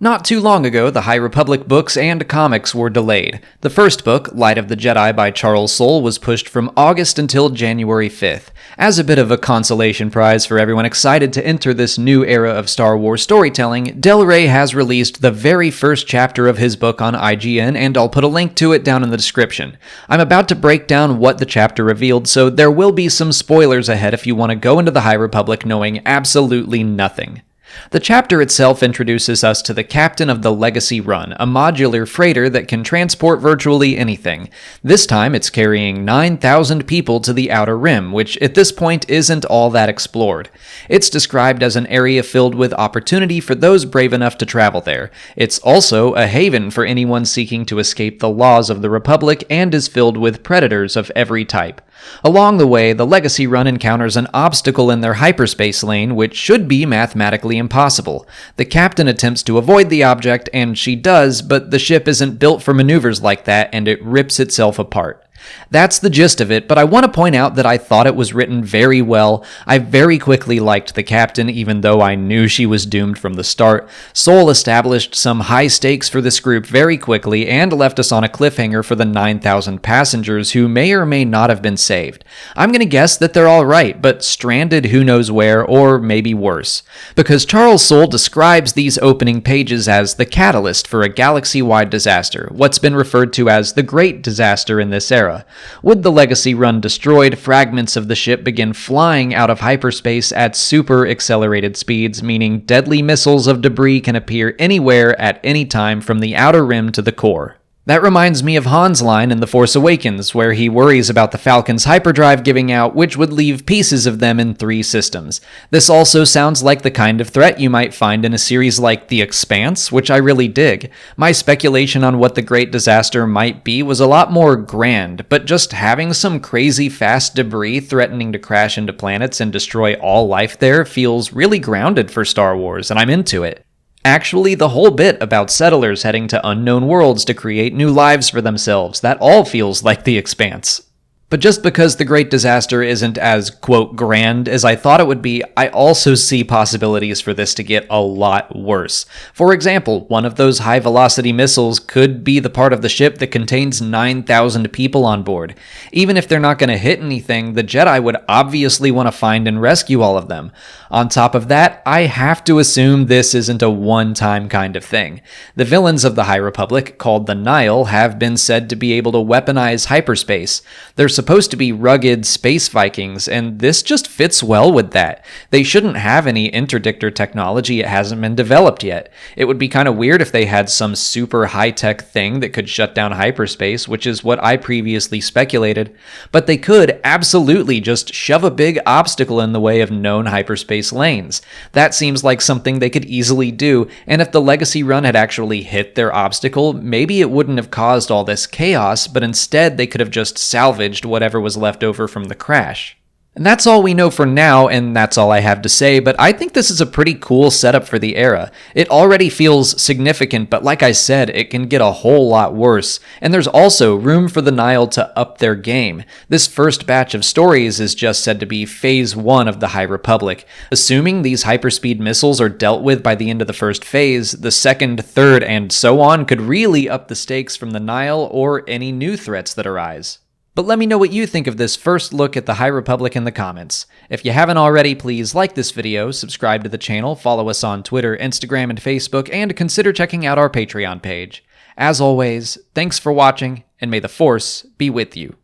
Not too long ago, the High Republic books and comics were delayed. The first book, Light of the Jedi by Charles Soule, was pushed from August until January 5th. As a bit of a consolation prize for everyone excited to enter this new era of Star Wars storytelling, Del Rey has released the very first chapter of his book on IGN, and I'll put a link to it down in the description. I'm about to break down what the chapter revealed, so there will be some spoilers ahead if you want to go into the High Republic knowing absolutely nothing. The chapter itself introduces us to the captain of the Legacy Run, a modular freighter that can transport virtually anything. This time it's carrying 9,000 people to the Outer Rim, which at this point isn't all that explored. It's described as an area filled with opportunity for those brave enough to travel there. It's also a haven for anyone seeking to escape the laws of the Republic and is filled with predators of every type. Along the way, the Legacy Run encounters an obstacle in their hyperspace lane, which should be mathematically impossible. The captain attempts to avoid the object, and she does, but the ship isn't built for maneuvers like that, and it rips itself apart. That's the gist of it, but I want to point out that I thought it was written very well. I very quickly liked the captain, even though I knew she was doomed from the start. Soule established some high stakes for this group very quickly and left us on a cliffhanger for the 9,000 passengers who may or may not have been saved. I'm going to guess that they're all right, but stranded who knows where, or maybe worse. Because Charles Soule describes these opening pages as the catalyst for a galaxy-wide disaster, what's been referred to as the Great Disaster in this era. With the Legacy Run destroyed, fragments of the ship begin flying out of hyperspace at super accelerated speeds, meaning deadly missiles of debris can appear anywhere at any time from the Outer Rim to the core. That reminds me of Han's line in The Force Awakens, where he worries about the Falcon's hyperdrive giving out, which would leave pieces of them in 3 systems. This also sounds like the kind of threat you might find in a series like The Expanse, which I really dig. My speculation on what the Great Disaster might be was a lot more grand, but just having some crazy fast debris threatening to crash into planets and destroy all life there feels really grounded for Star Wars, and I'm into it. Actually, the whole bit about settlers heading to unknown worlds to create new lives for themselves, that all feels like The Expanse. But just because the Great Disaster isn't as, quote, grand as I thought it would be, I also see possibilities for this to get a lot worse. For example, one of those high-velocity missiles could be the part of the ship that contains 9,000 people on board. Even if they're not going to hit anything, the Jedi would obviously want to find and rescue all of them. On top of that, I have to assume this isn't a one-time kind of thing. The villains of the High Republic, called the Nihil, have been said to be able to weaponize hyperspace. They're supposed to be rugged space Vikings, and this just fits well with that. They shouldn't have any interdictor technology, it hasn't been developed yet. It would be kind of weird if they had some super high-tech thing that could shut down hyperspace, which is what I previously speculated. But they could absolutely just shove a big obstacle in the way of known hyperspace lanes. That seems like something they could easily do, and if the Legacy Run had actually hit their obstacle, maybe it wouldn't have caused all this chaos, but instead they could have just salvaged whatever was left over from the crash. And that's all we know for now, and that's all I have to say, but I think this is a pretty cool setup for the era. It already feels significant, but like I said, it can get a whole lot worse. And there's also room for the Nihil to up their game. This first batch of stories is just said to be Phase 1 of the High Republic. Assuming these hyperspeed missiles are dealt with by the end of the first phase, the second, third, and so on could really up the stakes from the Nihil or any new threats that arise. But let me know what you think of this first look at the High Republic in the comments. If you haven't already, please like this video, subscribe to the channel, follow us on Twitter, Instagram, and Facebook, and consider checking out our Patreon page. As always, thanks for watching, and may the Force be with you.